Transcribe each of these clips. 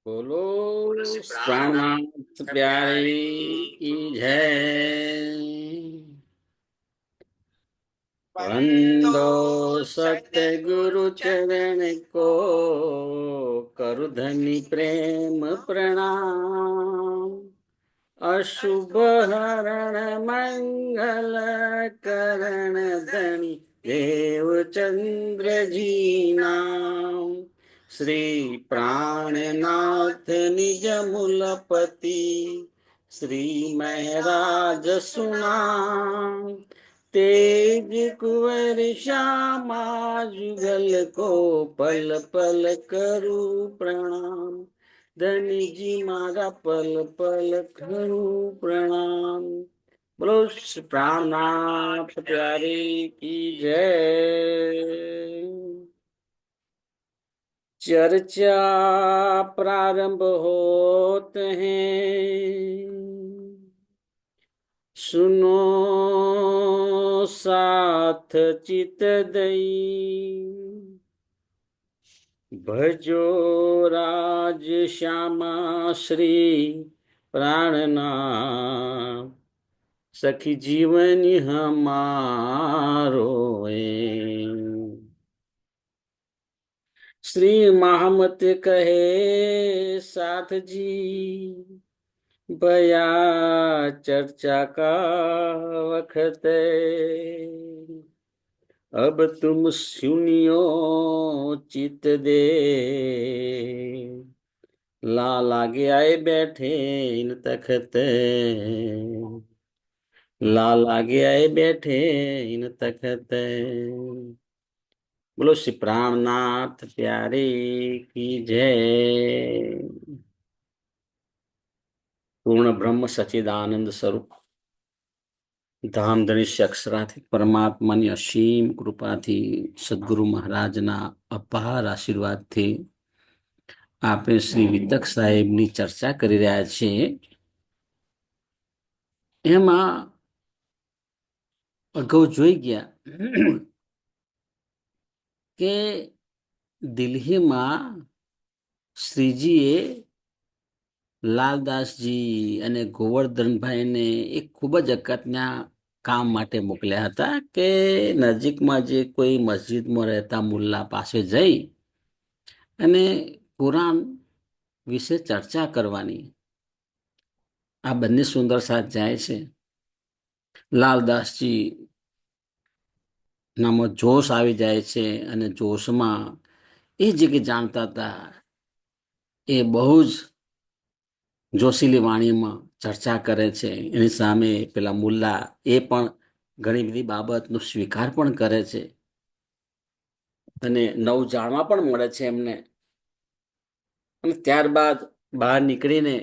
बोलो प्राणनाथ प्यारे की जय। वंदो सतगुरु चरण को, करु धनी प्रेम प्रणाम। अशुभ हरण मंगल करण धनी देव चंद्र जी नाम। श्री प्राणनाथ निज मूलपति, श्री महराज सुनाम। तेज कुंवर श्यामा जुगल को, पल पल करू प्रणाम। धनी जी मारा पल पल करूं प्रणाम। बोलो प्राणनाथ प्यारे की जय। चर्चा प्रारंभ होत हैं, सुनो साथ चित दई। भजो राज श्यामा श्री प्राणनाथ, सखी जीवन हमारो श्री महामत कहे साथ जी। भया चर्चा का वक्त, अब तुम सुनियो चित दे। लाल आगे आए बैठे इन तखत, लाल आगे आए बैठे इन तखत। बोलो श्री प्राणनाथ प्यारे की जय। पूर्ण ब्रह्म सच्चिदानंद स्वरूप ધામધણી અક્ષરાથી પરમાત્માની અસીમ કૃપાથી સદગુરુ મહારાજના અપાર આશીર્વાદથી આપણે શ્રી વિતક સાહેબની ચર્ચા કરી રહ્યા છીએ. એમાં અગાઉ જોઈ ગયા કે દિલ્હીમાં શ્રીજીએ લાલદાસજી અને ગોવર્ધનભાઈને એક ખૂબ જ અગત્યના કામ માટે મોકલ્યા હતા કે નજીકમાં જે કોઈ મસ્જિદમાં રહેતા મુલ્લા પાસે જઈ અને કુરાન વિશે ચર્ચા કરવાની. આ બંને સુંદર સાથ જાય છે. લાલદાસજી નામાં જોશ આવી જાય છે અને જોશમાં એ જે કે જાણતા હતા એ બહુ જ જોશીલી વાણીમાં ચર્ચા કરે છે. એની સામે પેલા મુલ્લા એ પણ ઘણી બધી બાબતનો સ્વીકાર પણ કરે છે અને નવું જાણવા પણ મળે છે એમને. અને ત્યારબાદ બહાર નીકળીને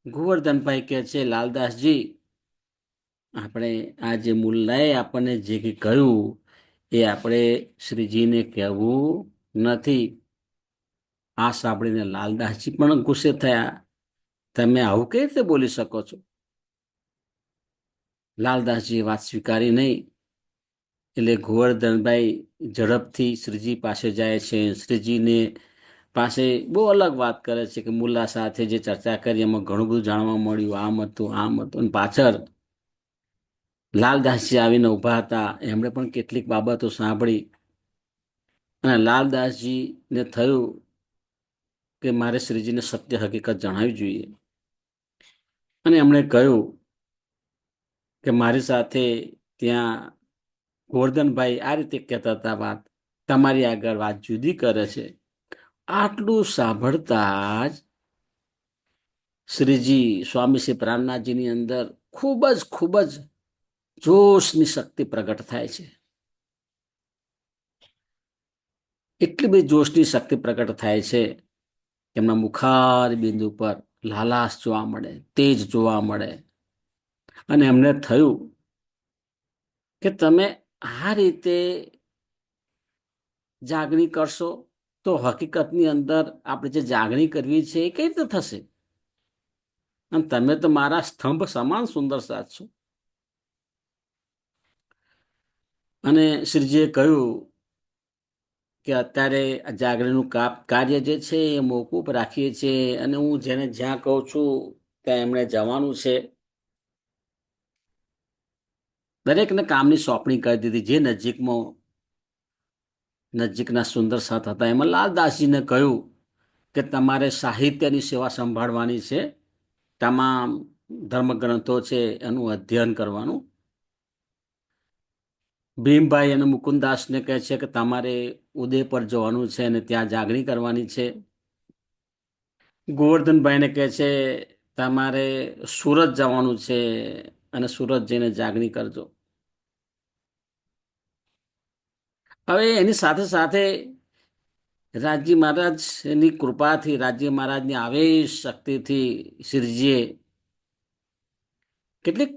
ગોવર્ધનભાઈ કહે છે, લાલદાસજી, આપણે આ જે મુલ્લાએ આપણને જે કહ્યું એ આપણે શ્રીજીને કહેવું નથી. આ સાંભળીને લાલદાસજી પણ ગુસ્સે થયા. તમે આવું કઈ રીતે બોલી શકો છો? લાલદાસજીએ વાત સ્વીકારી નહીં. એટલે ગોવર્ધનભાઈ ઝડપથી શ્રીજી પાસે જાય છે. શ્રીજીને પાસે બહુ અલગ વાત કરે છે કે મુલ્લા સાથે જે ચર્ચા કરી એમાં ઘણું બધું જાણવા મળ્યું, આમ હતું આમ હતું. અને પાછળ લાલદાસજી આવીને ઉભા હતા, એમણે પણ કેટલીક બાબતો સાંભળી અને લાલદાસજીને થયું કે મારે શ્રીજીને સત્ય હકીકત જણાવવી જોઈએ. અને એમણે કહ્યું કે મારી સાથે ત્યાં ગોવર્ધનભાઈ આ રીતે કહેતા હતા, વાત તમારી આગળ વાત જુદી કરે છે. આટલું સાંભળતા જ શ્રીજી સ્વામી શ્રી પ્રાણનાથજીની અંદર ખૂબ જ જોશની શક્તિ પ્રગટ થાય છે. એટલી બધી જોશની શક્તિ પ્રગટ થાય છે કે એમના મુખાર બિંદુ પર લાલાશ જોવા મળે, તેજ જોવા મળે. અને એમને થયું કે તમે આ રીતે જાગણી કરશો તો હકીકતની અંદર આપણે જે જાગણી કરવી છે એ કઈ રીતે થશે? અને તમે તો મારા સ્તંભ સમાન સુંદર સાથ છો. અને શ્રીજીએ કહ્યું કે અત્યારે આ જાગરણનું કાર્ય જે છે એ મોકૂફ રાખીએ છીએ અને હું જેને જ્યાં કહું છું ત્યાં એમણે જવાનું છે. દરેકને કામની સોંપણી કરી દીધી. જે નજીકના સુંદર સાથ હતા એમાં લાલદાસજીને કહ્યું કે તમારે સાહિત્યની સેવા સંભાળવાની છે, તમામ ધર્મગ્રંથો છે એનું અધ્યયન કરવાનું. ભીમભાઈ અને મુકુંદાસને કહે છે કે તમારે ઉદય પર જવાનું છે અને ત્યાં જાગણી કરવાની છે. ગોવર્ધનભાઈને કહે છે તમારે સુરત જવાનું છે અને સુરત જઈને જાગણી કરજો. હવે એની સાથે સાથે રાજજી મહારાજની કૃપાથી, રાજજી મહારાજની આવેશ શક્તિથી શ્રીજીએ કેટલીક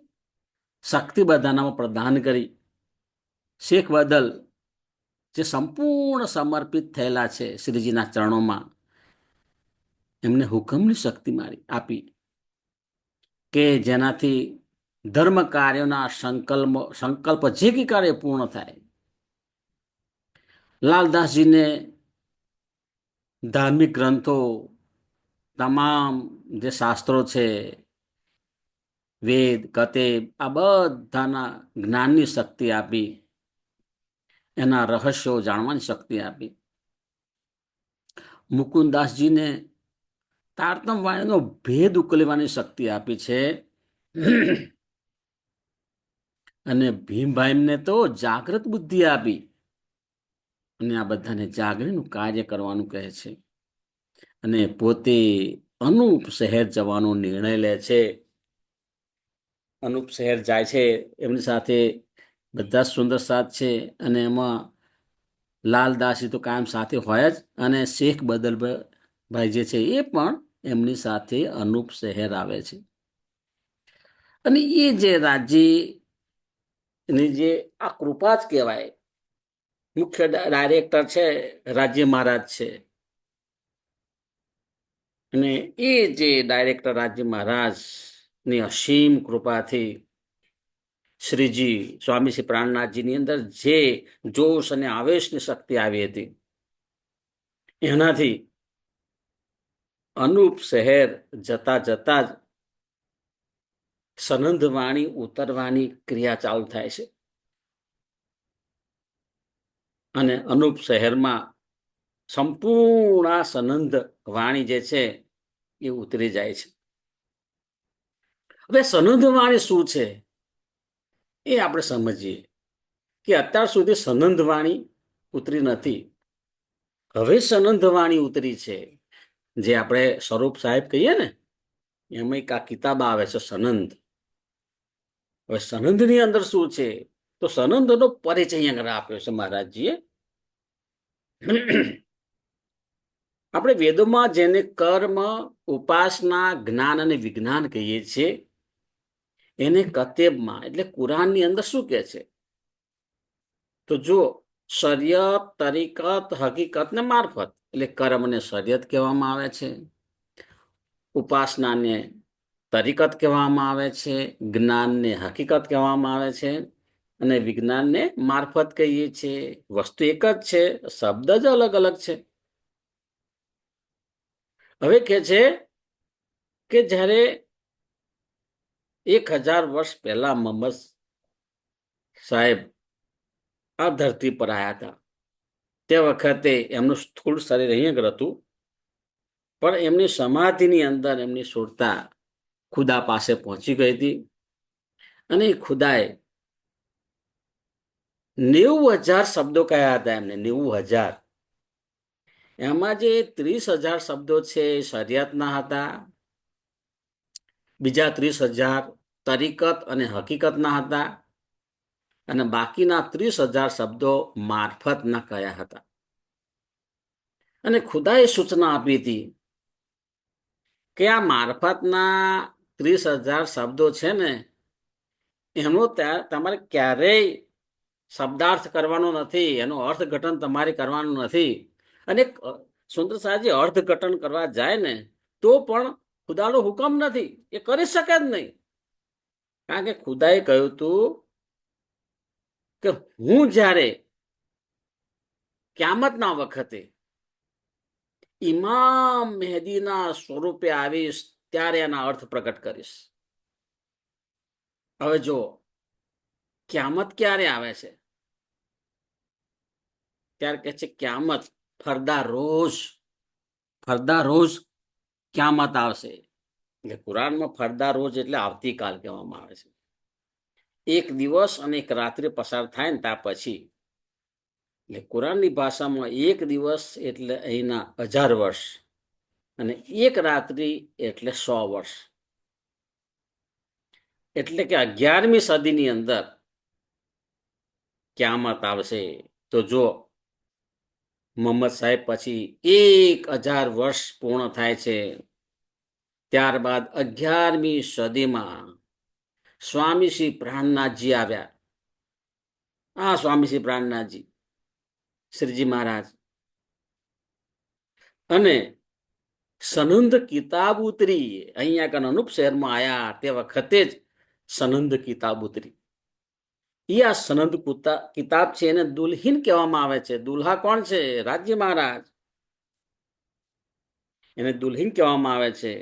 શક્તિ બધાનામાં પ્રદાન કરી. શેખ બદલ જે સંપૂર્ણ સમર્પિત થયેલા છે શ્રીજીના ચરણોમાં, એમને હુકમની શક્તિ આપી કે જેનાથી ધર્મ કાર્યોના સંકલ્પ જે કે કાર્ય પૂર્ણ થાય. લાલદાસજીને ધાર્મિક ગ્રંથો, તમામ જે શાસ્ત્રો છે, વેદ, કતેબ, આ બધાના જ્ઞાનની શક્તિ આપી, એના રહસ્યો જાણવાની શક્તિ આપી. મુકુંદાસજીને તારતમ વાણીનો ભેદ ઉકેલવાની શક્તિ આપી છે. અને ભીમભાઈને તો જાગૃત બુદ્ધિ આપી અને આ બધાને જાગરણનું કાર્ય કરવાનું કહે છે. અને પોતે અનુપ શહેર જવાનો નિર્ણય લે છે. અનુપ શહેર જાય છે, એમની સાથે બધા સુંદર સાથ છે અને એમાં લાલદાસજી તો કાયમ સાથે હોય જ, અને શેખ બદલભાઈ જે છે એ પણ એમની સાથે અનુપ શહેર આવે છે. અને એ જે રાજ્યની જે આ કૃપા જ કહેવાય. મુખ્ય ડાયરેક્ટર છે રાજ્ય મહારાજ છે, અને એ જે ડાયરેક્ટર રાજ્ય મહારાજની અસીમ કૃપાથી શ્રીજી સ્વામી શ્રી પ્રાણનાથજીની અંદર જે જોશ અને આવેશની શક્તિ આવી હતી, એનાથી અનુપ શહેર જતા જતા જ સનંદ વાણી ઉતરવાની ક્રિયા ચાલુ થાય છે. અને અનુપ શહેરમાં સંપૂર્ણ સનંદ વાણી જે છે એ ઉતરી જાય છે. હવે સનંદ વાણી શું છે એ આપણે સમજીએ કે અત્યાર સુધી સનંદ વાણી ઉતરી નથી. હવે સનંદ વાણી ઉતરી છે. જે આપણે સ્વરૂપ સાહેબ કહીએ ને, એમાં એક આ કિતાબ આવે છે સનંદ. હવે સનંદની અંદર શું છે તો સનંદનો પરિચય અહીંયા આપ્યો છે મહારાજજીએ. આપણે વેદોમાં જેને કર્મ, ઉપાસના, જ્ઞાન અને વિજ્ઞાન કહીએ છીએ, એને કતેબમાં એટલે કુરાનની અંદર શું કહે છે તો જો શરિયત, તરીકત, હકીકત ને મારફત, એટલે કર્મને શરિયત કહેવામાં આવે છે, ઉપાસનાને તરીકત કહેવામાં આવે છે, જ્ઞાનને હકીકત કહેવામાં આવે છે, અને વિજ્ઞાનને મારફત કહીએ છીએ. વસ્તુ એક જ છે, શબ્દ જ અલગ અલગ છે. હવે કે છે કે જ્યારે 1000 વર્ષ પહેલા મોહમ્મદ સાહેબ આ ધરતી પર આવ્યા હતા, તે વખતે એમનું સ્થૂળ શરીર અહીં આગળ હતું, પણ એમની સમાધિની અંદર એમની સુરતા ખુદા પાસે પહોંચી ગઈ હતી. અને ખુદાએ 90,000 શબ્દો કયા હતા એમને, 90,000. એમાં જે 30,000 શબ્દો છે એ શરિયતના હતા, બીજા 30,000 તરીકત અને હકીકતના હતા, અને બાકીના 30,000 શબ્દો મારફતના કયા હતા. અને ખુદાએ સૂચના આપી હતી કે આ મારફતના 30,000 શબ્દો છે ને, એનો તમારે ક્યારેય શબ્દાર્થ કરવાનો નથી, એનો અર્થઘટન તમારે કરવાનું નથી. અને સુંદર સાહેબજી અર્થઘટન કરવા જાય ને તો પણ ખુદાનો હુકમ નથી, એ કરી શકે જ નહીં. કારણ કે ખુદાએ કહ્યું હતું કે હું જ્યારે ક્યામતના વખતે ઇમામ મહેદીના સ્વરૂપે આવીશ ત્યારે એના અર્થ પ્રગટ કરીશ. હવે જો ક્યામત ક્યારે આવે છે? ત્યારે કે છે ક્યામત ફરદા રોજ ક્યામત આવશે. એટલે કુરાનમાં ફરદા રોજ એટલે આવતીકાલ કહેવામાં આવે છે. એક દિવસ અને એક રાત્રિ પસાર થાય ને ત્યાં પછી, એટલે કુરાનની ભાષામાં એક દિવસ એટલે અહીંના 1000 વર્ષ અને એક રાત્રિ એટલે 100 વર્ષ. એટલે કે 11મી સદીની અંદર ક્યામત આવશે. તો જો મોહમ્મદ સાહેબ પછી 1000 વર્ષ પૂર્ણ થાય છે, ત્યારબાદ 11મી સદીમાં સ્વામી શ્રી પ્રાણનાથજી આવ્યા. સ્વામી શ્રી પ્રાણનાથજી, શ્રીજી મહારાજ, અને સનંદ કિતાબ ઉતરી. અહીંયા કન અનુપ શહેરમાં આવ્યા તે વખતે જ સનંદ કિતાબ ઉતરી. આ સનંદ કિતાબ છે એને દુલ્હીન કહેવામાં આવે છે. દુલ્હા કોણ છે? રાજ્ય મહારાજ, એને દુલ્હીન કહેવામાં આવે છે.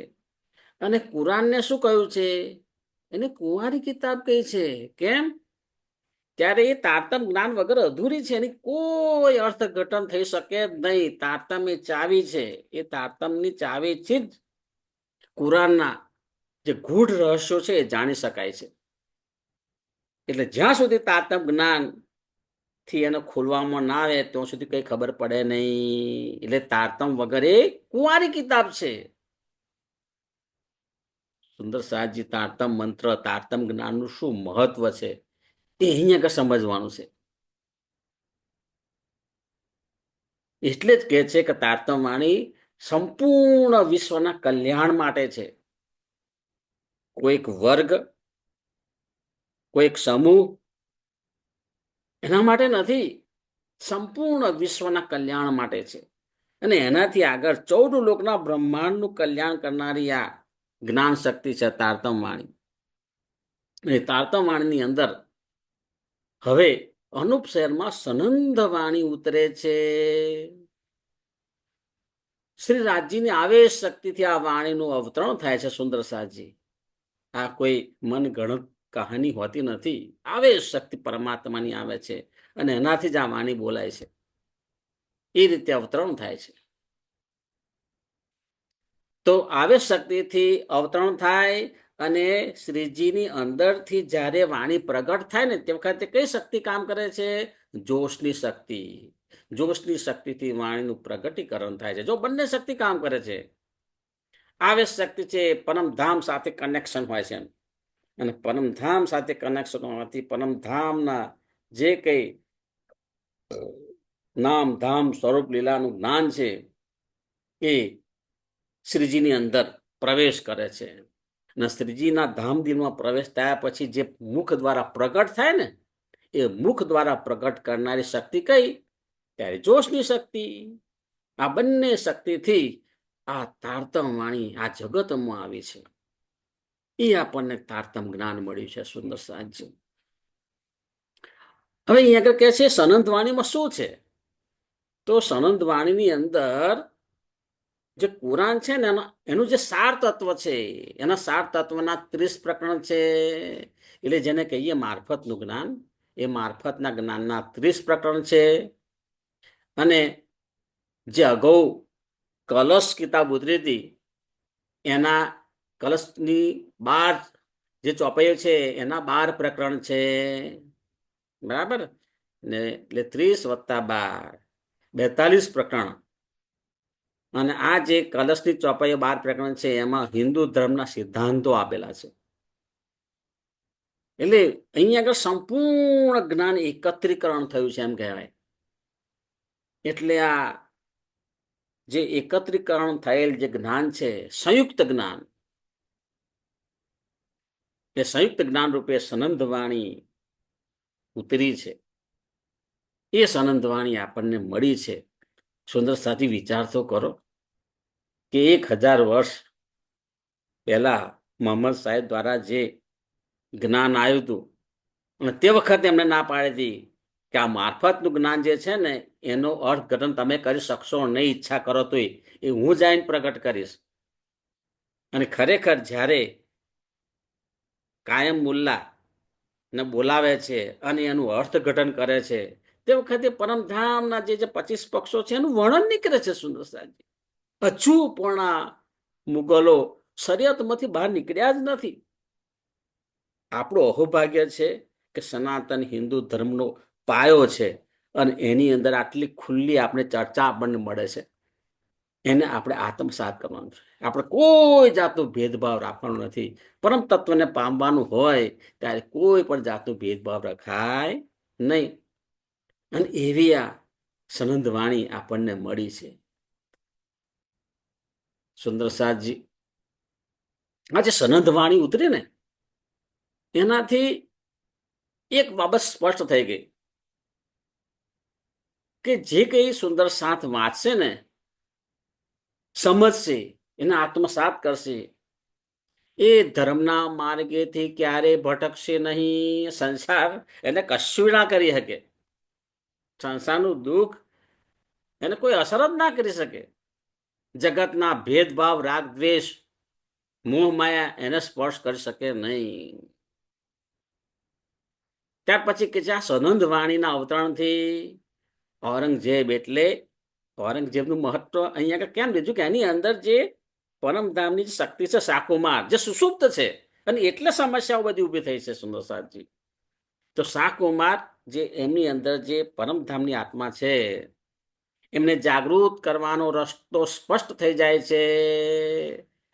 અને કુરાનને શું કહ્યું છે? એને કુંવારી કિતાબ કહી છે. કેમ? ત્યારે એ તારતમ જ્ઞાન વગર અધૂરી છે. એની કોઈ અર્થઘટન થઈ શકે જ નહીં. તારતમ એ ચાવી છે. એ તારતમની ચાવીથી જ કુરાનના જે ગૂઢ રહસ્યો છે એ જાણી શકાય છે. એટલે જ્યાં સુધી તારતમ જ્ઞાન થી એને ખોલવામાં ના આવે ત્યાં સુધી કઈ ખબર પડે નહીં. એટલે તારતમ વગર એ કુંવારી કિતાબ છે. સુંદર સાહેબજી તારતમ મંત્ર, તારતમ જ્ઞાનનું શું મહત્વ છે એ અહીંયા આગળ સમજવાનું છે. એટલે જ કહે છે કે તારતમ વાણી સંપૂર્ણ વિશ્વના કલ્યાણ માટે છે. કોઈક વર્ગ, કોઈક સમૂહ એના માટે નથી, સંપૂર્ણ વિશ્વના કલ્યાણ માટે છે. અને એનાથી આગળ 14 લોકના બ્રહ્માંડનું કલ્યાણ કરનારી આ જ્ઞાન શક્તિ છે તારતમ વાણી. એ તારતમ વાણીની અંદર હવે અનુપ શહેરમાં સનંદ વાણી ઉતરે છે. શ્રી રાજજીની આવેશ શક્તિથી આ વાણીનું અવતરણ થાય છે. સુંદર સાજી, આ કોઈ મનગણત કહાની હોતી નથી. આવેશ શક્તિ પરમાત્માની આવે છે અને એનાથી જ આ વાણી બોલાય છે. એ રીતે અવતરણ થાય છે. તો આવેશ શક્તિથી અવતરણ થાય અને શ્રીજીની અંદરથી જ્યારે વાણી પ્રગટ થાય ને તે વખતે કઈ શક્તિ કામ કરે છે? જોશની શક્તિ. જોશની શક્તિથી વાણીનું પ્રગટીકરણ થાય છે. જો બંને શક્તિ કામ કરે છે. આવેશ શક્તિ છે પરમધામ સાથે કનેક્શન હોય છે, અને પરમધામ સાથે કનેક્શન હોવાથી પરમધામના જે કઈ નામ ધામ સ્વરૂપ લીલાનું જ્ઞાન છે એ શ્રીજીની અંદર પ્રવેશ કરે છે. અને શ્રીજીના ધામધીમમાં પ્રવેશ થયા પછી જે મુખ દ્વારા પ્રગટ થાય ને, એ મુખ દ્વારા પ્રગટ કરનારી શક્તિ કઈ? ત્યારે જોશની શક્તિ. આ બંને શક્તિથી આ તારતમ વાણી આ જગતમાં આવી છે. એ આપણને તારતમ જ્ઞાન મળ્યું છે. સુંદર સાજી, હવે અહીંયા આગળ કહે છે સનંદ વાણીમાં શું છે? તો સનંદ વાણીની અંદર જે કુરાન છે ને એનું જે સાર તત્વ છે, એના સાર તત્વના 30 પ્રકરણ છે. એટલે જેને કહીએ મારફતનું જ્ઞાન, એ મારફતના જ્ઞાનના 30 પ્રકરણ છે. અને જે અગાઉ કલશ કિતાબ ઉતરી હતી એના કલશની 12 જે ચોપાઈઓ છે એના 12 પ્રકરણ છે. બરાબર ને? એટલે 30 + 12 42 પ્રકરણ. અને આ જે કલશની ચોપાઈઓ 12 પ્રકરણ છે એમાં હિન્દુ ધર્મના સિદ્ધાંતો આપેલા છે. એટલે અહીંયા આગળ સંપૂર્ણ જ્ઞાન એકત્રીકરણ થયું છે એમ કહેવાય. એટલે આ જે એકત્રીકરણ થયેલ જે જ્ઞાન છે, સંયુક્ત જ્ઞાન, એ સંયુક્ત જ્ઞાન રૂપે સનંદ વાણી ઉતરી છે. એ સનંદ વાણી આપણને મળી છે. સુંદર સાથી, વિચાર તો કરો કે 1000 વર્ષ પહેલા મોહમ્મદ સાહેબ દ્વારા જે જ્ઞાન આવ્યું હતું અને તે વખતે એમણે ના પાડી હતી કે આ મારફતનું જ્ઞાન જે છે ને એનો અર્થઘટન તમે કરી શકશો નહીં, ઈચ્છા કરો તો એ હું જઈને પ્રગટ કરીશ. અને ખરેખર જ્યારે કાયમ મુલ્લા ને બોલાવે છે અને એનું અર્થઘટન કરે છે તે વખતે પરમધામના જે 25 પક્ષો છે એનું વર્ણન નીકળે છે સુંદરસાજી. હજુ પણ આ મુગલો શરીયતમાંથી બહાર નીકળ્યા જ નથી. આપણું અહોભાગ્ય છે કે સનાતન હિન્દુ ધર્મનો પાયો છે અને એની અંદર આટલી ખુલ્લી આપણે ચર્ચા આપણને મળે છે. એને આપણે આત્મસાત કરવાનું છે. આપણે કોઈ જાતનો ભેદભાવ રાખવાનો નથી. પરમ તત્વને પામવાનું હોય ત્યારે કોઈ પણ જાતનો ભેદભાવ રખાય નહીં. અને એવી આ સનંદ વાણી આપણને મળી છે. સુંદરસાજી આ જે સનંદ વાણી ઉતરી ને એનાથી એક બાબત સ્પષ્ટ થઈ ગઈ કે જે કઈ સુંદર સાથ વાંચશે ને, સમજશે, એને આત્મસાત કરશે, એ ધર્મના માર્ગેથી ક્યારે ભટકશે નહીં. સંસાર એને કશું ના કરી શકે. સંસારનું દુઃખ એને કોઈ અસર જ ના કરી શકે. જગતના ભેદભાવ, રાગ દ્વેષ, મોહ માયા એને સ્પર્શ કરી શકે નહીં. ત્યાર પછી કે આ સનંદ વાણીના અવતરણથી ઔરંગઝેબ એટલે ઔરંગઝેબનું મહત્વ અહીંયા કેમ લીધું કે એની અંદર જે પરમધામની જે શક્તિ છે, શાકુમાર જે સુષુપ્ત છે, અને એટલે સમસ્યાઓ બધી ઊભી થઈ છે સુંદરસાજી. તો શાકુમાર જે એમની અંદર જે પરમધામની આત્મા છે એમને જાગૃત કરવાનો રસ્તો સ્પષ્ટ થઈ જાય છે.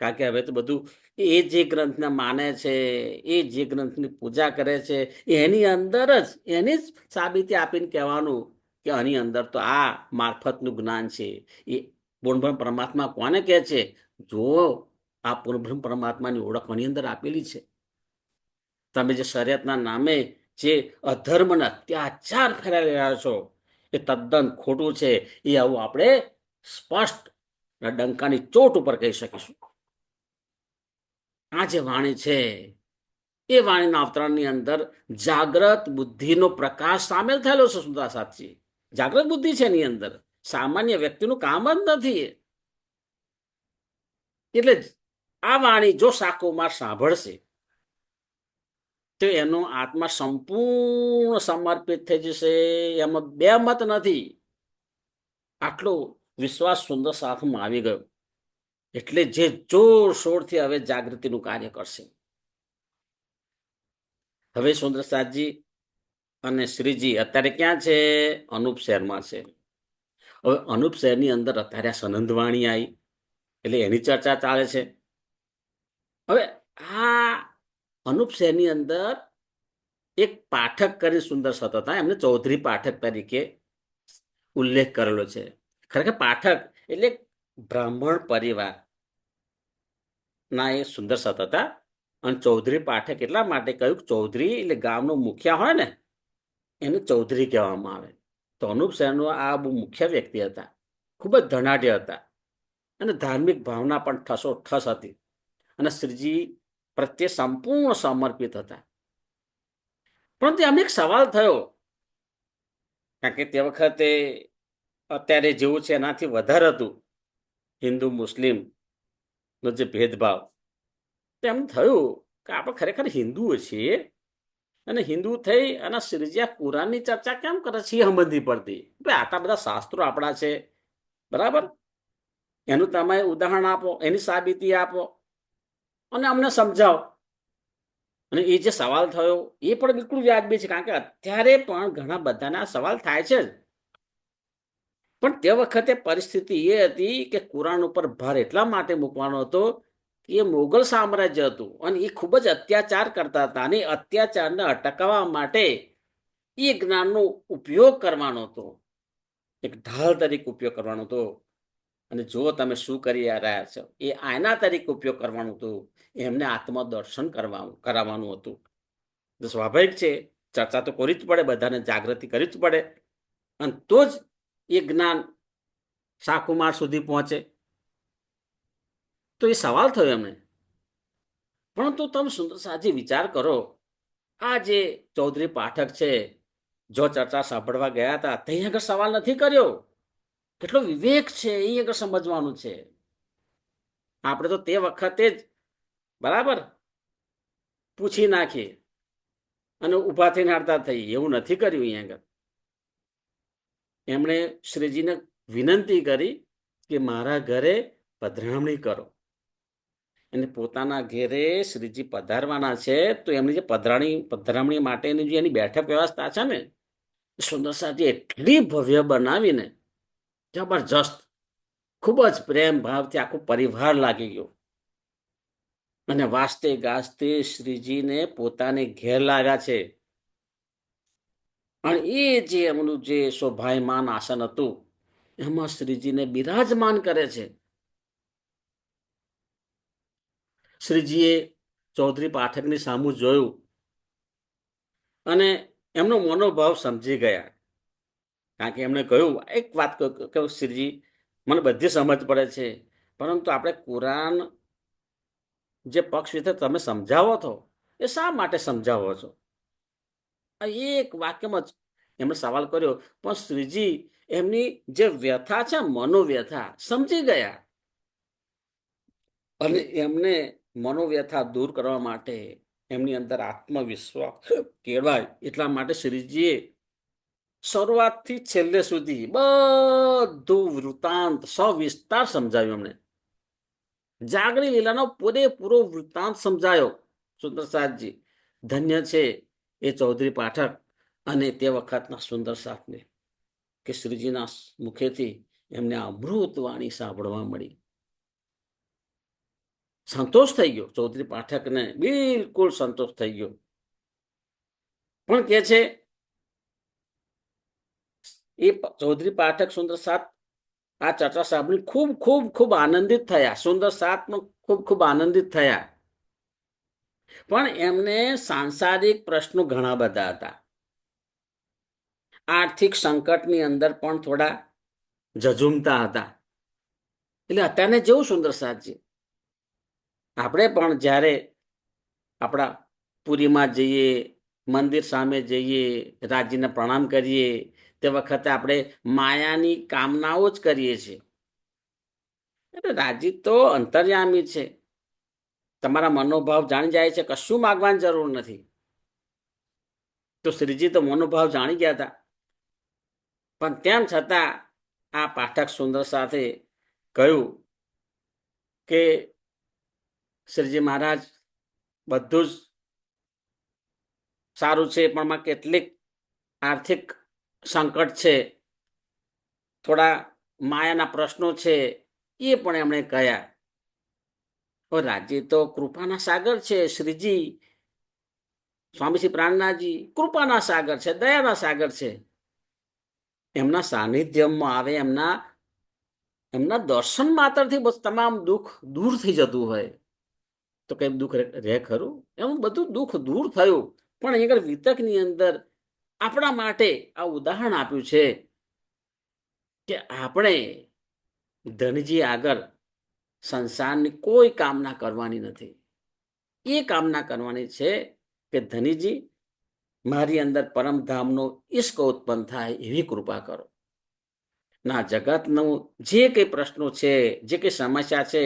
કારણ કે હવે તો બધું એ જે ગ્રંથને માને છે, એ જે ગ્રંથની પૂજા કરે છે, એની અંદર જ એની જ સાબિતી આપીને કહેવાનું કે આની અંદર તો આ મારફતનું જ્ઞાન છે. એ પૂર્ણબ્રહ્મ પરમાત્મા કોને કહે છે? જો આ પૂર્ણબ્રહ્મ પરમાત્માની ઓળખ આની અંદર આપેલી છે. તમે જે શરીયતના નામે જે અધર્મ અને અત્યાચાર ફેલાવી રહ્યા છો એ તદ્દન ખોટું છે. એ આવું આપણે સ્પષ્ટ ડંકાની ચોટ ઉપર કહી શકીશું. આ જે વાણી છે એ વાણીના અવતરણની અંદર જાગ્રત બુદ્ધિનો પ્રકાશ સામેલ થયેલો છે. સુંદરા સાચી જાગ્રત બુદ્ધિ છે એની અંદર, સામાન્ય વ્યક્તિનું કામ જ નથી. એટલે આ વાણી જો શાકુમાર સાંભળશે તો એનો આત્મા સંપૂર્ણ સમર્પિત થઈ જશે. એમાં બે મત નથી. આટલો વિશ્વાસ સુંદર સાથમાં આવી ગયો. એટલે જે જોરશોરથી હવે જાગૃતિનું કાર્ય કરશે. હવે સુંદરસાજી અને શ્રીજી અત્યારે ક્યાં છે? અનુપ શહેરમાં છે. હવે અનુપ શહેરની અંદર અત્યારે સનંદવાણી આવી એટલે એની ચર્ચા ચાલે છે. હવે આ અનુપ શહેરની અંદર એક પાઠક કરી સુંદર સતત હતા, એમને ચૌધરી પાઠક તરીકે ઉલ્લેખ કરેલો છે. ખરેખર પાઠક એટલે બ્રાહ્મણ પરિવાર ના એ સુંદર સત હતા. અને ચૌધરી પાઠક એટલા માટે કહ્યું, ચૌધરી એટલે ગામનો મુખિયા હોય ને એને ચૌધરી કહેવામાં આવે. તો અનુપ શહેરનો આ બહુ મુખ્ય વ્યક્તિ હતા, ખૂબ જ ધનાઢ્ય હતા અને ધાર્મિક ભાવના પણ ઠસ હતી અને શ્રીજી પ્રત્યે સંપૂર્ણ સમર્પિત હતા. પરંતુ એમને એક સવાલ થયો, કારણ કે તે વખતે અત્યારે જેવું છે એનાથી વધારે હતું હિન્દુ મુસ્લિમ નો જે ભેદભાવ. તેમ થયું કે આપણે ખરેખર હિન્દુઓ છીએ અને હિન્દુ થઈ અને શ્રીજી કુરાનની ચર્ચા કેમ કરે છે એ સમજવી પડતી. ભાઈ આટલા બધા શાસ્ત્રો આપણા છે, બરાબર, એનું તમે ઉદાહરણ આપો, એની સાબિતી આપો અને અમને સમજાવો. અને એ જે સવાલ થયો એ પણ બિલકુલ વ્યાજબી છે, કારણ કે અત્યારે પણ ઘણા બધાના સવાલ થાય છે જ. પણ તે વખતે પરિસ્થિતિ એ હતી કે કુરાન ઉપર ભાર એટલા માટે મૂકવાનો હતો કે એ મોગલ સામ્રાજ્ય હતું અને એ ખૂબ જ અત્યાચાર કરતા હતા અને અત્યાચારને અટકાવવા માટે એ જ્ઞાનનો ઉપયોગ કરવાનો હતો, એક ઢાલ તરીકે ઉપયોગ કરવાનો હતો. અને જો તમે શું કરી રહ્યા છો એ આયના તરીકે ઉપયોગ કરવાનું હતું. એમને આત્મદર્શન કરાવવાનું હતું. સ્વાભાવિક છે, ચર્ચા તો કરવી જ પડે, બધાને જાગૃતિ કરવી જ પડે, અને તો જ એ જ્ઞાન શાકુમાર સુધી પહોંચે. તો એ સવાલ થયો એમને. પરંતુ તમે સુંદર સાજી વિચાર કરો, આ જે ચૌધરી પાઠક છે જો ચર્ચા સાંભળવા ગયા હતા ત્યાં આગળ સવાલ નથી કર્યો. કેટલો વિવેક છે અહીં આગળ સમજવાનું છે. આપણે તો તે વખતે જ બરાબર પૂછી નાખીએ અને ઉભા થઈને હારતા થઈએ, એવું નથી કર્યું. અહીં આગળ એમણે શ્રીજીને વિનંતી કરી કે મારા ઘરે પધરામણી કરો. અને પોતાના ઘેરે શ્રીજી પધારવાના છે તો એમની જે પધરામણી માટેની જે એની બેઠક વ્યવસ્થા છે ને, સુંદરસાજી એટલી ભવ્ય બનાવીને જબરજસ્ત, ખૂબ જ પ્રેમ ભાવથી આખો પરિવાર લાગી ગયો. અને વાસ્તે ગાસ્તે શ્રીજીને પોતાને ઘેર લાગ્યા છે. અને એ જે એમનું જે શોભાયમાન આસન હતું એમાં શ્રીજીને બિરાજમાન કરે છે. શ્રીજીએ ચૌધરી પાઠકની સામું જોયું અને એમનો મનોભાવ સમજી ગયા. કારણ કે એમણે કહ્યું, એક વાત કહ્યું, શ્રીજી મને બધી સમજ પડે છે, પરંતુ આપણે કુરાન જે પક્ષ વિશે તમે સમજાવો છો એ શા માટે સમજાવો છો? આ એક વાક્યમાં જ એમણે સવાલ કર્યો, પણ શ્રીજી એમની જે વ્યથા છે મનોવ્યથા સમજી ગયા. અને એમને મનોવ્યથા દૂર કરવા માટે એમની અંદર આત્મવિશ્વાસ કેળવાય એટલા માટે શ્રીજીએ શરૂઆતથી છેલ્લે સુધી બધું વૃત્તાંત સવિસ્તાર સમજાવ્યું. એમને જાગરી લીલાનો પૂરેપૂરો વૃત્તાંત સમજાયો. સુંદરસાદજી ધન્ય છે એ ચૌધરી પાઠક અને તે વખતના સુંદરસાદને કે શ્રીજીના મુખેથી એમને અમૃત વાણી સાંભળવા મળી. સંતોષ થઈ ગયો ચૌધરી પાઠકને, બિલકુલ સંતોષ થઈ ગયો. પણ કે છે એ ચૌધરી પાઠક સુંદરસાદ આ ચર્ચા સાંભળી ખૂબ ખૂબ ખૂબ આનંદિત થયા. સુંદરસાદ પણ ખૂબ ખૂબ આનંદિત થયા. પણ એમને સાંસારિક પ્રશ્નો ઘણા બધા હતા. આર્થિક સંકટની અંદર પણ થોડા ઝઝુમતા હતા. એટલે અત્યારને જેવું સુંદરસાદજી, આપણે પણ જ્યારે આપણા પુરીમાં જઈએ, મંદિર સામે જઈએ, રાજીને પ્રણામ કરીએ, તે વખતે આપણે માયાની કામનાઓ જ કરીએ છીએ. એટલે રાજી તો અંતર્યામી છે, તમારા મનોભાવ જાણી જાય છે, કશું માગવાની જરૂર નથી. તો શ્રીજી તો મનોભાવ જાણી ગયા હતા. પણ તેમ છતાં આ પાઠક સુંદર સાથે કહ્યું કે શ્રીજી મહારાજ બધું જ સારું છે, પણ માં કેટલીક આર્થિક સંકટ છે, થોડા માયાના પ્રશ્નો છે, એ પણ એમણે કહ્યા. રાજ્ય તો કૃપાના સાગર છે. શ્રીજી સ્વામી શ્રી પ્રાણનાથજી કૃપાના સાગર છે, દયાના સાગર છે. એમના સાનિધ્યમાં આવે, એમના દર્શન માત્રથી બસ તમામ દુઃખ દૂર થઈ જતું હોય. તો કઈ દુઃખ રહે ખરું? એનું બધું દુઃખ દૂર થયું. પણ અહીંયા વિતકની અંદર આપણા માટે આ ઉદાહરણ આપ્યું છે કે આપણે ધનજી આગળ સંસારની કોઈ કામના કરવાની નથી. એ કામના કરવાની છે કે ધનીજી મારી અંદર પરમધામનો ઈશ્ક ઉત્પન્ન થાય એવી કૃપા કરો. ના જગતનું જે કઈ પ્રશ્નો છે, જે કઈ સમસ્યા છે,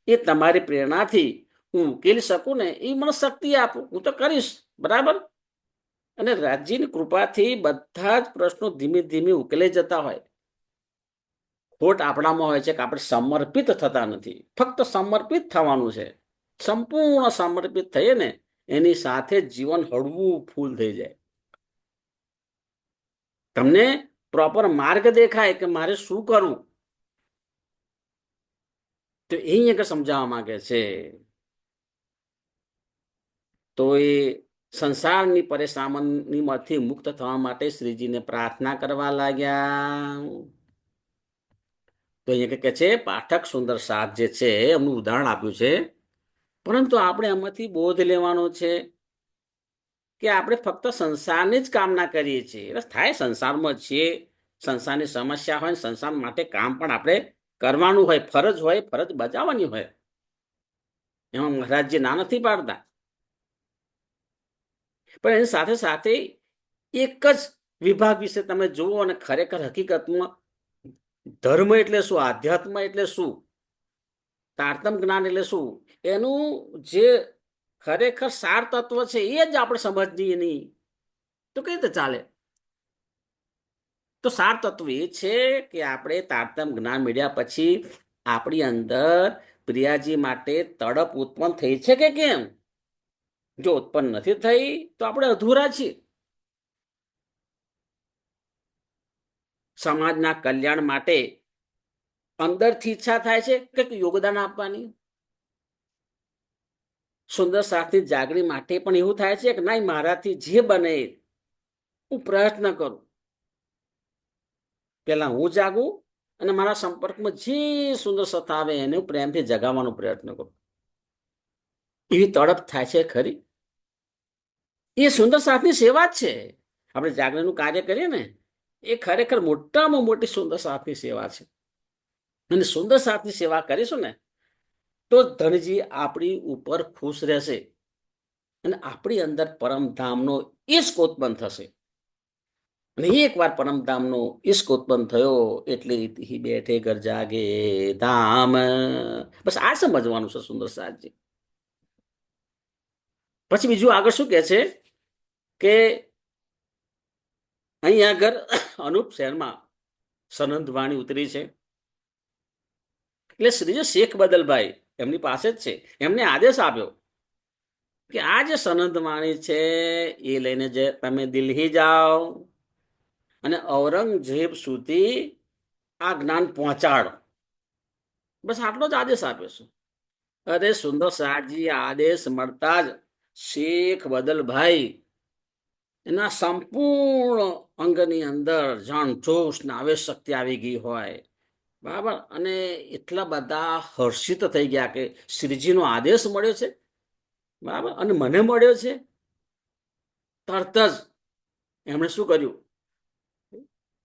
એ તમારી પ્રેરણાથી હું ઉકેલી શકું ને એ મને શક્તિ આપું, હું તો કરીશ. બરાબર. અને રાજ્યની કૃપાથી બધા જ પ્રશ્નો ધીમે ધીમે ઉકેલાઈ જતા હોય. ખોટ આપણામાં હોય છે કે આપણે સમર્પિત થતા નથી. ફક્ત સમર્પિત થવાનું છે. સંપૂર્ણ સમર્પિત થઈએ ને એની સાથે જીવન હળવું ફૂલ થઈ જાય. તમને પ્રોપર માર્ગ દેખાય કે મારે શું કરવું, તો એ અહીંયા સમજાવવા માંગે છે. તો એ સંસારની પરેશાનીમાંથી મુક્ત થવા માટે શ્રીજીને પ્રાર્થના કરવા લાગ્યા. તો અહીંયા કે છે પાઠક સુંદર સાથ જે છે એમનું ઉદાહરણ આપ્યું છે. પરંતુ આપણે એમાંથી બોધ લેવાનો છે કે આપણે ફક્ત સંસારની જ કામના કરીએ છીએ. એટલે થાય સંસારમાં છીએ, સંસારની સમસ્યા હોય, સંસાર માટે કામ પણ આપણે કરવાનું હોય, ફરજ હોય, ફરજ બજાવવાની હોય. એમાં મહારાજજી ના નથી પાડતા. પણ એની સાથે સાથે એક જ વિભાગ વિશે તમે જુઓ અને ખરેખર હકીકતમાં ધર્મ એટલે શું, આધ્યાત્મ એટલે શું, તારતમ જ્ઞાન એટલે શું, એનું જે ખરેખર સાર તત્વ છે એ જ આપણે સમજીએ નહીં તો કઈ રીતે ચાલે. તો સાર તત્વ એ છે કે આપણે તારતમ જ્ઞાન મેળવ્યા પછી આપણી અંદર પ્રિયાજી માટે તડપ ઉત્પન્ન થઈ છે કે કેમ? જો ઉત્પન્ન નથી થઈ તો આપણે અધૂરા છીએ. સમાજના કલ્યાણ માટે અંદરથી ઈચ્છા થાય છે કે યોગદાન આપવાની. સુંદર સાથની જાગણી માટે પણ એવું થાય છે કે ના, મારાથી જે બને હું પ્રયત્ન કરું. પેલા હું જાગું અને મારા સંપર્કમાં જે સુંદર સત્તા આવે એને હું પ્રેમથી જગાવવાનો પ્રયત્ન કરું. એવી તડપ થાય છે ખરી. એ સુંદર સાથની સેવા જ છે. આપણે જાગરણનું કાર્ય કરીએ ને એ ખરેખર મોટામાં મોટી સુંદર સાથની સેવા છે. અને સુંદર સાથની સેવા કરીશું ને તો ધનજી આપણી ઉપર ખુશ રહેશે અને આપણી અંદર પરમધામનો ઈશ્ક ઉત્પન્ન થશે. અને એકવાર પરમધામનો ઈશ્ક ઉત્પન્ન થયો એટલે બેઠે ઘર જાગે ધામ. બસ આ સમજવાનું છે સુંદર સાથજી. પછી બીજું આગળ શું કે છે કે અહીં આગળ અનુપ શહેરમાં સનંદ વાણી ઉતરી છે. એટલે શ્રીજી શેખ બદલભાઈ એમની પાસે જ છે. એમને આદેશ આપ્યો કે આ જે સનંદ વાણી છે એ લઈને જે તમે દિલ્હી જાઓ અને ઔરંગઝેબ સુધી આ જ્ઞાન પહોંચાડો. બસ આટલો જ આદેશ આપ્યો છે. અરે સુંદર શાહજી આદેશ મળતા જ શેખ બદલભાઈ એના સંપૂર્ણ અંગની અંદર જાણ જોશ ને આવેશ શક્તિ આવી ગઈ હોય, બરાબર. અને એટલા બધા હર્ષિત થઈ ગયા કે શ્રીજીનો આદેશ મળ્યો છે, બરાબર, અને મને મળ્યો છે. તરત જ એમણે શું કર્યું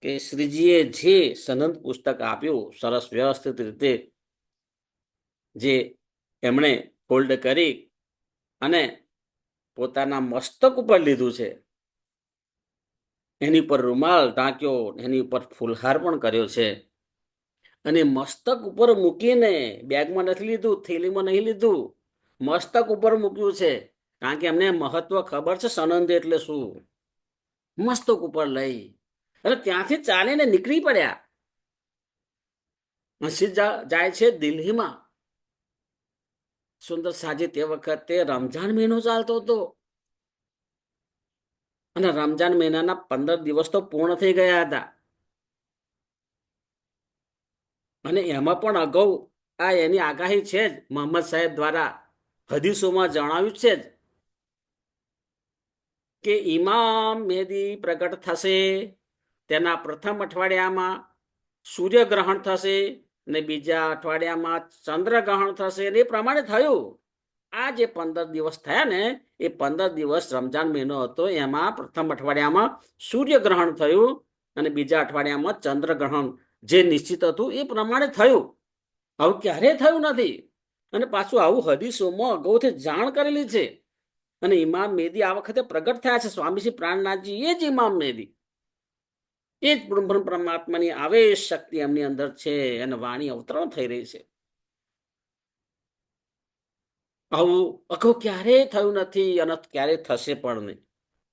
કે શ્રીજીએ જે સનંદ પુસ્તક આપ્યું સરસ વ્યવસ્થિત રીતે જે એમણે ફોલ્ડ કરી અને પોતાના મસ્તક ઉપર લીધું છે, એની ઉપર રૂમાલ ઢાંક્યો, એની ઉપર ફૂલહાર પણ કર્યો છે અને મસ્તક ઉપર મૂકીને બેગમાં નથી લીધું, થેલીમાં નહીં લીધું, મસ્તક ઉપર મૂક્યું છે. કારણ કે એમને મહત્વ ખબર છે સનંદ એટલે શું. મસ્તક ઉપર લઈ અને ત્યાંથી ચાલીને નીકળી પડ્યા. મસ્જિદ જાય છે દિલ્હીમાં. સુંદર સાજી તે વખતે રમજાન મહિનો ચાલતો હતો અને રમજાન મહિનાના 15 દિવસ તો પૂર્ણ થઈ ગયા હતા. અને એમાં પણ અગાઉ આ એની આગાહી છે જ, મોહમ્મદ સાહેબ દ્વારા હદીસોમાં જણાવ્યું છે જ કે ઇમામ મેદી પ્રગટ થશે, તેના પ્રથમ અઠવાડિયામાં સૂર્યગ્રહણ થશે અને બીજા અઠવાડિયામાં ચંદ્રગ્રહણ થશે. એ પ્રમાણે થયું. આ જે 15 દિવસ થયા ને એ 15 દિવસ રમજાન મહિનો હતો, એમાં પ્રથમ અઠવાડિયામાં સૂર્યગ્રહણ થયું અને બીજા અઠવાડિયામાં ચંદ્રગ્રહણ જે નિશ્ચિત હતું એ પ્રમાણે થયું. આવું ક્યારેય થયું નથી. અને પાછું આવું હદીસોમાં અગાઉથી જાણ કરેલી છે. અને ઇમામ મેદી આ વખતે પ્રગટ થયા છે. સ્વામીજી પ્રાણનાથજી એ જ ઇમામ મેદી, એ જ બ્રહ્મ પરમાત્માની આવેશ શક્તિ એમની અંદર છે અને વાણી અવતરણ થઈ રહી છે. આવું અગાઉ ક્યારેય થયું નથી અને ક્યારેય થશે પણ નહીં.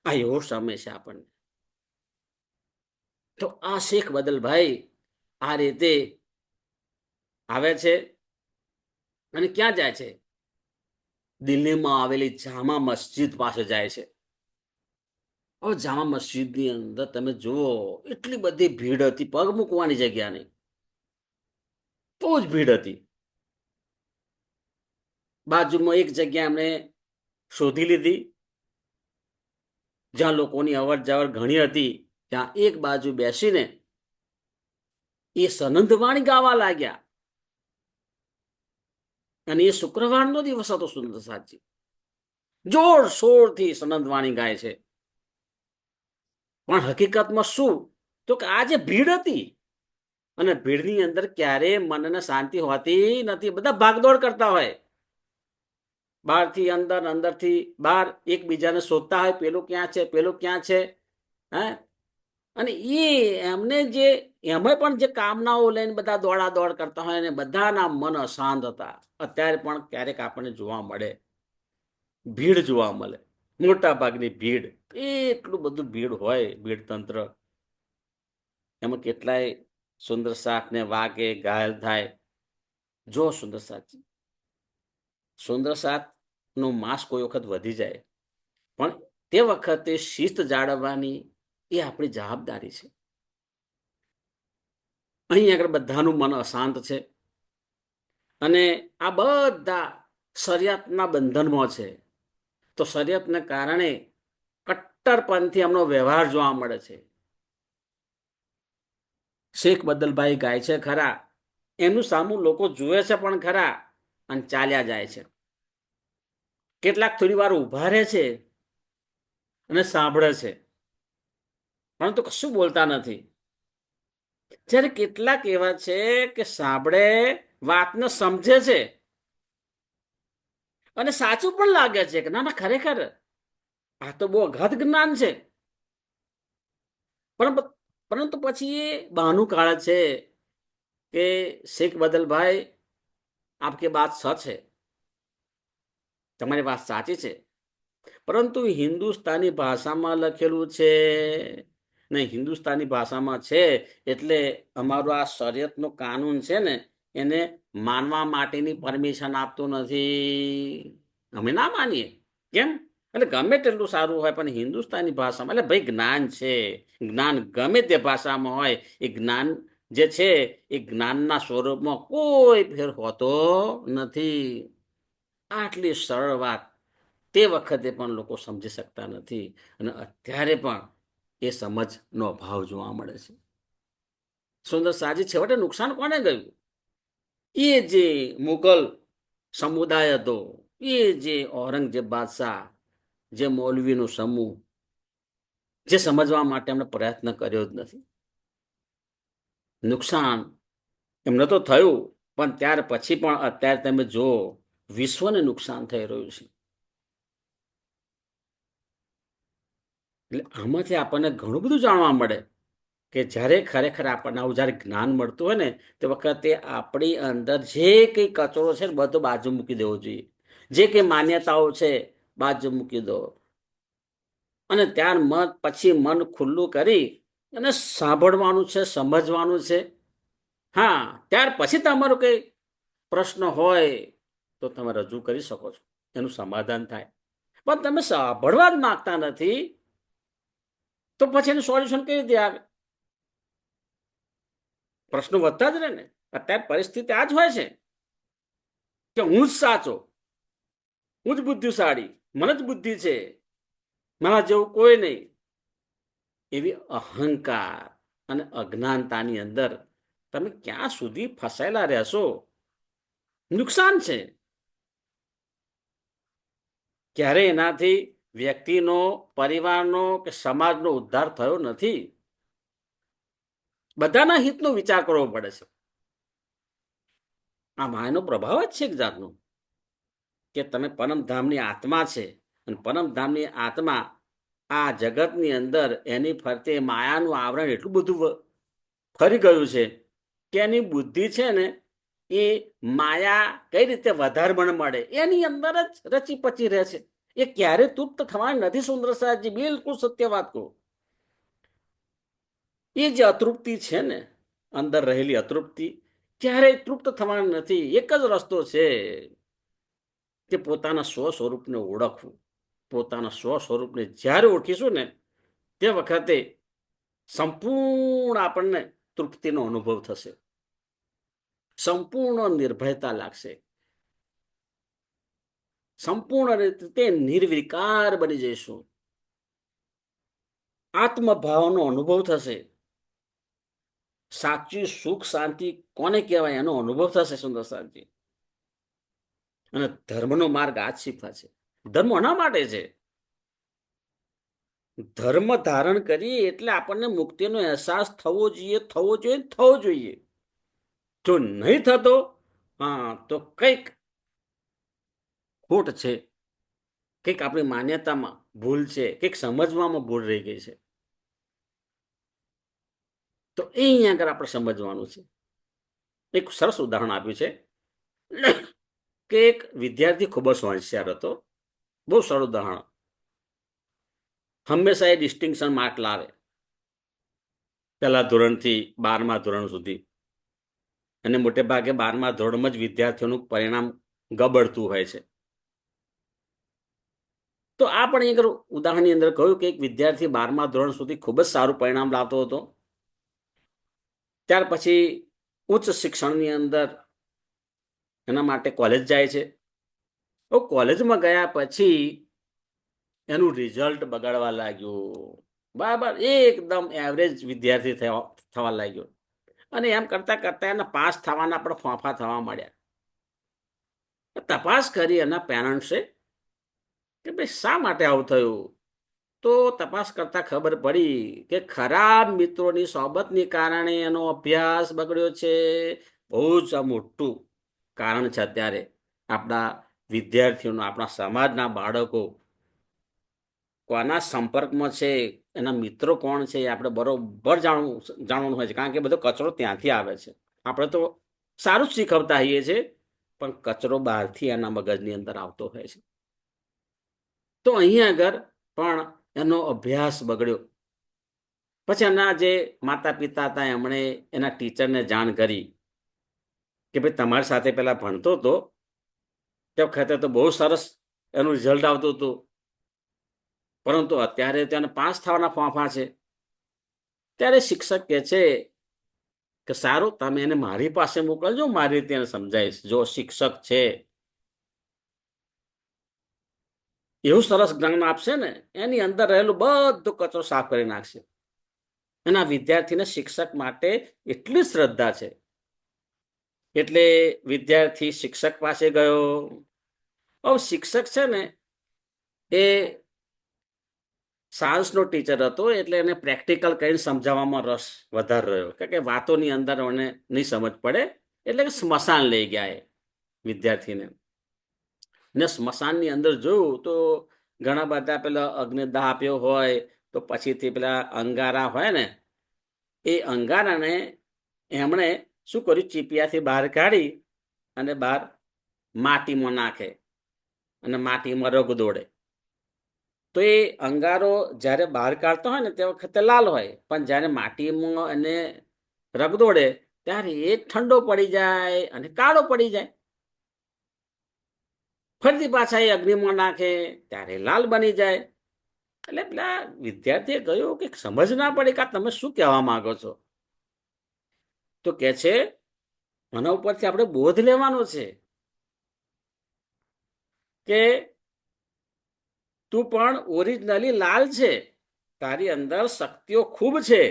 આ એવો સમય છે આપણને. તો આ શેખ બદલભાઈ આ રીતે આવે છે અને ક્યાં જાય છે? દિલ્હીમાં આવેલી જામા મસ્જિદ પાસે જાય છે. હવે જામા મસ્જિદની અંદર તમે જુઓ એટલી બધી ભીડ હતી, પગ મૂકવાની જગ્યા નહીં, બહુ જ ભીડ હતી. બાજુમાં એક જગ્યા એમણે શોધી લીધી જ્યાં લોકોની અવર જવર ઘણી હતી. ત્યાં એક બાજુ બેસીને એ સનંદવાણી ગાવા લાગ્યા. અને એ શુક્રવારનો દિવસ હતો. સુંદર સાચી જોરશોરથી સનંદવાણી ગાય છે. પણ હકીકતમાં શું તો કે આ જે ભીડ હતી અને ભીડની અંદર ક્યારેય મનને શાંતિ હોતી નથી. બધા ભાગદોડ કરતા હોય, બહારથી અંદર, અંદરથી બહાર, એકબીજાને શોધતા હોય પેલો ક્યાં છે, પેલો ક્યાં છે. હા, અને એમને જે એમાં પણ જે કામનાઓ લઈને બધા દોડા દોડ કરતા હોય ને બધાના મન અશાંત હતા. અત્યારે પણ ક્યારેક આપણને જોવા મળે, ભીડ જોવા મળે, મોટા ભાગની ભીડ, એટલું બધું ભીડ હોય, ભીડ તંત્ર, એમાં કેટલાય સુંદર સાથને વાગે ઘાયલ થાય. જો સુંદર સાથ, સુંદર સાથ નું માંસ કોઈ વખત વધી જાય, પણ તે વખતે શિસ્ત જાળવવાની એ આપણી જવાબદારી છે. અહીં આગળ બધાનું મન અશાંત છે અને આ બધા શરિયતના બંધનમાં છે. તો શરિયતને કારણે કટ્ટરપંથી એમનો વ્યવહાર જોવા મળે છે. શેખ બદલભાઈ ગાય છે ખરા, એનું સામું લોકો જુએ છે પણ ખરા, અને ચાલ્યા જાય છે. કેટલાક થોડી વાર ઉભા રહે છે અને સાંભળે છે, પરંતુ કશું બોલતા નથી. જ્યારે કેટલાક એવા છે કે સાંભળે, વાતને સમજે છે અને સાચું પણ લાગે છે કે ના ના ખરેખર આ તો બહુ અગાધ જ્ઞાન છે. પરંતુ પછી એ બહાનું કાઢે છે કે શેખ બદલભાઈ, આપકી બાત સચ છે, તમારી વાત સાચી છે, પરંતુ હિન્દુસ્તાની ભાષામાં લખેલું છે ને હિન્દુસ્તાની ભાષામાં છે એટલે અમારું આ શરિયતનો કાનૂન છે ને એને માનવા માટેની પરમિશન આપતું નથી. અમે ના માનીએ. કેમ? એટલે ગમે તેટલું સારું હોય પણ હિન્દુસ્તાની ભાષામાં, એટલે ભાઈ જ્ઞાન છે, જ્ઞાન ગમે તે ભાષામાં હોય, એ જ્ઞાન જે છે એ જ્ઞાનના સ્વરૂપમાં કોઈ ફેર હોતો નથી. આટલી સરળ વાત તે વખતે પણ લોકો સમજી શકતા નથી, અને અત્યારે પણ એ સમજનો અભાવ જોવા મળે છે. સુંદર સાજી છેવટે નુકસાન કોને ગયું? એ જે મુગલ સમુદાય હતો, એ જે ઔરંગઝેબ બાદશાહ, જે મૌલવીનો સમૂહ, જે સમજવા માટે એમણે પ્રયત્ન કર્યો જ નથી. નુકસાન એમને તો થયું, પણ ત્યાર પછી પણ અત્યારે તમે જો વિશ્વને નુકસાન થઈ રહ્યું છે. એટલે આમાંથી આપણને ઘણું બધું જાણવા મળે કે જ્યારે ખરેખર આપણને આવું જ્યારે જ્ઞાન મળતું હોય ને તે વખતે આપણી અંદર જે કંઈ કચરો છે ને બધો બાજુ મૂકી દેવો જોઈએ. જે કંઈ માન્યતાઓ છે બાજુ મૂકી દો, અને ત્યાર પછી મન ખુલ્લું કરી અને સાંભળવાનું છે, સમજવાનું છે. હા, ત્યાર પછી તમારો કંઈ પ્રશ્ન હોય તો તમે રજૂ કરી શકો છો, એનું સમાધાન થાય. પણ તમે સાંભળવા જ માંગતા નથી તો પછી એનું સોલ્યુશન કઈ રીતે આવે? પ્રશ્નો વધતા જ રહે ને. અત્યારે પરિસ્થિતિ આ જ હોય છે કે હું જ સાચો, હું જ બુદ્ધિશાળી, મને જ બુદ્ધિ છે, મારા જેવું કોઈ નહીં. એવી અહંકાર અને અજ્ઞાનતાની અંદર તમે ક્યાં સુધી ફસાયેલા રહેશો? નુકસાન છે. ક્યારે એનાથી વ્યક્તિનો, પરિવારનો કે સમાજનો ઉદ્ધાર થયો નથી. બધાના હિતનો વિચાર કરવો પડે છે. આ માયાનો પ્રભાવ જ છે એક જાતનો, કે તમે પરમધામની આત્મા છે અને પરમધામની આત્મા આ જગતની અંદર એની ફરતે માયાનું આવરણ એટલું બધું ફરી ગયું છે કે એની બુદ્ધિ છે ને એ માયા કઈ રીતે વધારમણ મળે એની અંદર જ રચી પચી રહે છે. એ ક્યારે તૃપ્ત થવાની નથી. સુંદર સાહેબજી, બિલકુલ સત્ય વાત કહું. એ જે અતૃપ્તિ છે ને, અંદર રહેલી અતૃપ્તિ ક્યારેય તૃપ્ત થવાની નથી. એક જ રસ્તો છે કે પોતાના સ્વ સ્વરૂપને ઓળખવું. પોતાના સ્વ સ્વરૂપને જ્યારે ઓળખીશું ને તે વખતે સંપૂર્ણ આપણને તૃપ્તિનો અનુભવ થશે, સંપૂર્ણ નિર્ભયતા લાગશે, સંપૂર્ણ રીતે નિર્વિકાર બની જઈશું, આત્મભાવનો અનુભવ થશે, સાચી સુખ શાંતિ કોને કહેવાય એનો અનુભવ થશે. સુંદર સાહેબજી, અને ધર્મનો માર્ગ આ જ શીખવા છે. ધર્મ એના માટે છે. ધર્મ ધારણ કરીએ એટલે આપણને મુક્તિનો અહેસાસ થવો જોઈએ, થવો જોઈએ, થવો જોઈએ. જો નહીં થતો, હા, તો કંઈક ખોટ છે, કંઈક આપણી માન્યતામાં ભૂલ છે, કંઈક સમજવામાં ભૂલ રહી ગઈ છે. તો એ અહીંયા આગળ આપણે સમજવાનું છે. એક સરસ ઉદાહરણ આપ્યું છે કે એક વિદ્યાર્થી ખૂબ જ હોશિયાર હતો. બહુ સરળ ઉદાહરણ. હંમેશા એ ડિસ્ટિંક્શન માર્ક લાવે, પહેલા ધોરણથી 12મા ધોરણ સુધી. અને મોટે ભાગે 12મા ધોરણમાં જ વિદ્યાર્થીઓનું પરિણામ ગબડતું હોય છે. તો આ પણ એક ઉદાહરણની અંદર કહ્યું કે એક વિદ્યાર્થી 12મા ધોરણ સુધી ખૂબ જ સારું પરિણામ લાવતો હતો. ત્યાર પછી ઉચ્ચ શિક્ષણની અંદર એના માટે કોલેજ જાય છે. તો કોલેજમાં ગયા પછી એનું રિઝલ્ટ બગાડવા લાગ્યું. બરાબર, એકદમ એવરેજ વિદ્યાર્થી થવા લાગ્યો. અને એમ કરતા કરતા એના પાસ થવાના પણ ફાંફા થવા માંડ્યા. તપાસ કરી એના પેરેન્ટ્સે કે ભાઈ શા માટે આવું થયું. તો તપાસ કરતા ખબર પડી કે ખરાબ મિત્રોની સોબતની કારણે એનો અભ્યાસ બગડ્યો છે. બહુ જ મોટું કારણ છે. અત્યારે આપણા વિદ્યાર્થીઓનું, આપણા સમાજના બાળકો કોના સંપર્કમાં છે, એના મિત્રો કોણ છે, એ આપણે બરોબર જાણવાનું હોય છે. કારણ કે બધો કચરો ત્યાંથી આવે છે. આપણે તો સારું જ શીખવતા હોઈએ છીએ, પણ કચરો બહારથી એના મગજની અંદર આવતો હોય છે. તો અહીંયા આગળ પણ એનો અભ્યાસ બગડ્યો. પછી એના જે માતા પિતા હતા એમણે એના ટીચરને જાણ કરી કે ભાઈ તમારી સાથે પેલા ભણતો હતો તે વખતે તો બહુ સરસ એનું રિઝલ્ટ આવતું હતું, પરંતુ અત્યારે તેને પાસ થવાના ફાંફા છે. ત્યારે શિક્ષક કહે છે કે સારું, તમે એને મારી પાસે મોકલજો, મારી રીતે એને સમજાવીશ. જો શિક્ષક છે એવું સરસ જ્ઞાન આપશે ને, એની અંદર રહેલું બધું કચરો સાફ કરી નાખશે. એના વિદ્યાર્થીને શિક્ષક માટે એટલી શ્રદ્ધા છે. એટલે વિદ્યાર્થી શિક્ષક પાસે ગયો. હવે શિક્ષક છે ને એ સાયન્સનો ટીચર હતો, એટલે એને પ્રેક્ટિકલ કરીને સમજાવવામાં રસ વધારે રહ્યો. કારણ કે વાતોની અંદર એને નહીં સમજ પડે, એટલે કે સ્મશાન લઈ ગયા એ વિદ્યાર્થીને. ને સ્મશાનની અંદર જોયું તો ઘણા બધા પેલા અગ્નિદાહ આપ્યો હોય, તો પછીથી પેલા અંગારા હોય ને, એ અંગારાને એમણે શું કર્યું, ચીપિયાથી બહાર કાઢી અને બહાર માટીમાં નાખે અને માટીમાં રગ દોડે. તો એ અંગારો જ્યારે બહાર કાઢતો હોય ને તે વખતે લાલ હોય, પણ જ્યારે માટીમાં એને રગ દોડે ત્યારે એ ઠંડો પડી જાય અને કાળો પડી જાય. ફરીથી પાછા એ અગ્નિમાં નાખે ત્યારે લાલ બની જાય. એટલે પેલા વિદ્યાર્થીએ કહ્યું કે સમજ ના પડે કે તમે શું કહેવા માંગો છો. તો કે છે આના ઉપરથી આપણે બોધ લેવાનો છે કે તું પણ ઓરિજિનલી લાલ છે, તારી અંદર શક્તિઓ ખૂબ છે,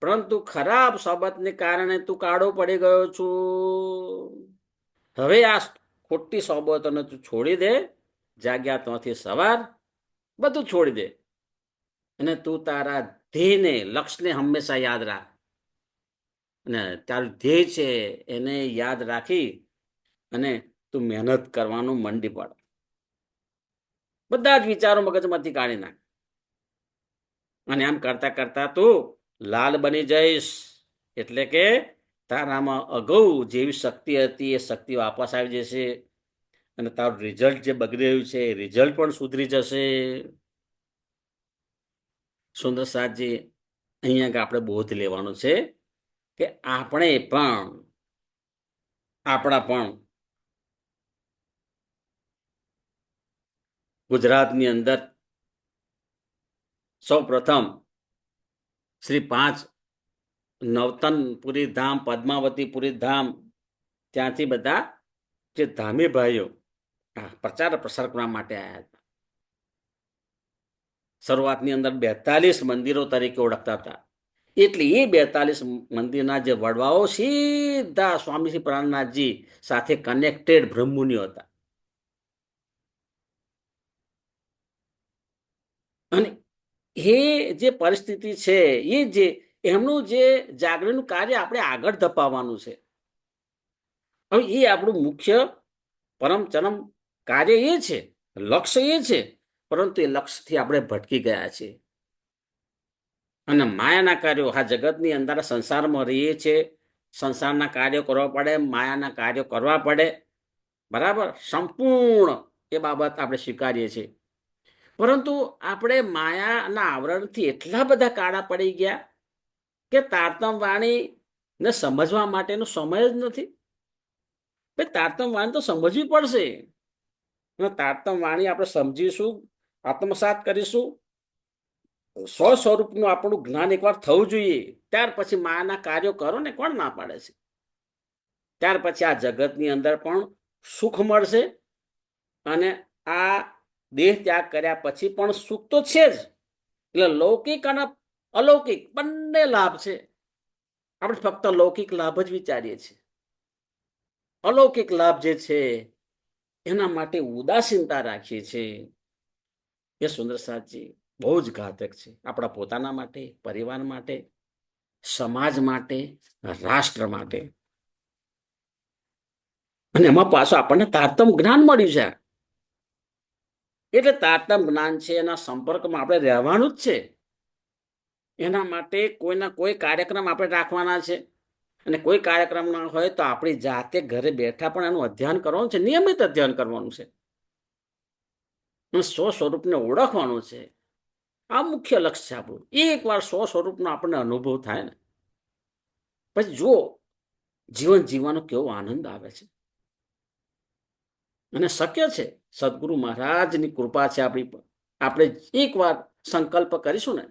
પરંતુ ખરાબ સોબતને કારણે તું કાળો પડી ગયો છું. હવે આ ખોટી સોબતોને તું છોડી દે, જાગ્યા ત્યાંથી સવાર બધું છોડી દે અને તું તારા ધ્યેયને, લક્ષ્યને હંમેશા યાદ રાખ. અને તારું ધ્યેય છે એને યાદ રાખી અને તું મહેનત કરવાનું મંડી પડ. બધા જ વિચારો મગજમાંથી કાઢી નાખ અને એમ કરતા કરતા તું લાલ બની જઈશ. એટલે કે તારામાં અગાઉ જેવી શક્તિ હતી એ શક્તિ વાપસ આવી જશે અને તારું રિઝલ્ટ જે બગડી રહ્યું છે એ રિઝલ્ટ પણ સુધરી જશે. સુંદર સાહેબજી, અહીંયા આપણે બોધ લેવાનું છે કે આપણે પણ આપણા પણ ગુજરાતની અંદર સૌ પ્રથમ શ્રી 5 નવતનપુરી ધામ, પદ્માવતીપુરી ધામ, ત્યાંથી બધા જે ધામી ભાઈઓ પ્રચાર પ્રસાર કરવા માટે આવ્યા હતા. શરૂઆતની અંદર 42 મંદિરો તરીકે ઓળખતા હતા. એટલે એ 42 મંદિરના જે વડવાઓ સીધા સ્વામી શ્રી પ્રાણનાથજી સાથે કનેક્ટેડ બ્રહ્મુનિઓ હતા. અને એ જે પરિસ્થિતિ છે, એ જે એમનું જે જાગરણનું કાર્ય આપણે આગળ ધપાવવાનું છે. હવે એ આપણું મુખ્ય પરમ ચરમ કાર્ય એ છે, લક્ષ્ય એ છે, પરંતુ એ લક્ષ્યથી આપણે ભટકી ગયા છીએ. અને માયાના કાર્યો આ જગતની અંદર સંસારમાં રહીએ છીએ, સંસારના કાર્યો કરવા પડે, માયાના કાર્યો કરવા પડે, બરાબર, સંપૂર્ણ એ બાબત આપણે સ્વીકારીએ છીએ. પરંતુ આપણે માયાના આવરણથી એટલા બધા કાળા પડી ગયા કે તારતમ વાણીને સમજવા માટેનો સમય જ નથી. ભાઈ તારતમ વાણી તો સમજવી પડશે. અને તારતમ વાણી આપણે સમજીશું, આત્મસાત કરીશું, સ્વસ્વરૂપનું આપણું જ્ઞાન એકવાર થવું જોઈએ. ત્યાર પછી માયાના કાર્યો કરો ને, કોણ ના પાડે છે? ત્યાર પછી આ જગતની અંદર પણ સુખ મળશે અને આ દેહ ત્યાગ કર્યા પછી પણ સુખ તો છે જ. એટલે લૌકિક અને અલૌકિક બંને લાભ છે. આપણે ફક્ત લૌકિક લાભ જ વિચારીએ છીએ. અલૌકિક લાભ જે છે એના માટે ઉદાસીનતા રાખીએ છીએ. એ સુંદર સાચી બહુ જ ઘાતક છે, આપણા પોતાના માટે, પરિવાર માટે, સમાજ માટે, રાષ્ટ્ર માટે. અને એમાં પાછું આપણને તારતમ જ્ઞાન મળ્યું છે. એટલે તારતમ જ્ઞાન છે, એના સંપર્કમાં આપણે રહેવાનું જ છે. એના માટે કોઈના કોઈ કાર્યક્રમ આપણે રાખવાના છે. અને કોઈ કાર્યક્રમ ના હોય તો આપણી જાતે ઘરે બેઠા પણ એનું અધ્યયન કરવાનું છે, નિયમિત અધ્યયન કરવાનું છે, સ્વ સ્વરૂપને ઓળખવાનું છે. આ મુખ્ય લક્ષ્ય છે આપણું. એક વાર સ્વ સ્વરૂપનો આપણને અનુભવ થાય ને પછી જો જીવન જીવવાનો કેવો આનંદ આવે છે. અને શક્ય છે, સદગુરુ મહારાજની કૃપા છે આપણી પર. આપણે એક વાર સંકલ્પ કરીશું ને,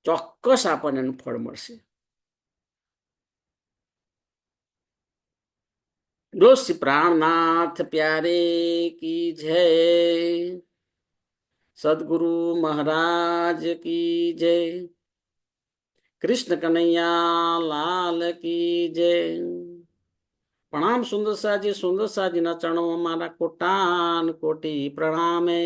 ચોક્કસ આપણને એનું ફળ મળશે. દોસ્ત પ્રાણનાથ પ્યારે કી જય, સદગુરુ મહારાજ કી જય, કૃષ્ણ કનૈયા લાલ કી જય. પ્રણામ સુંદર સાજી, સુંદર સાજીના ચરણોમાં મારા કોટાન કોટી પ્રણામે.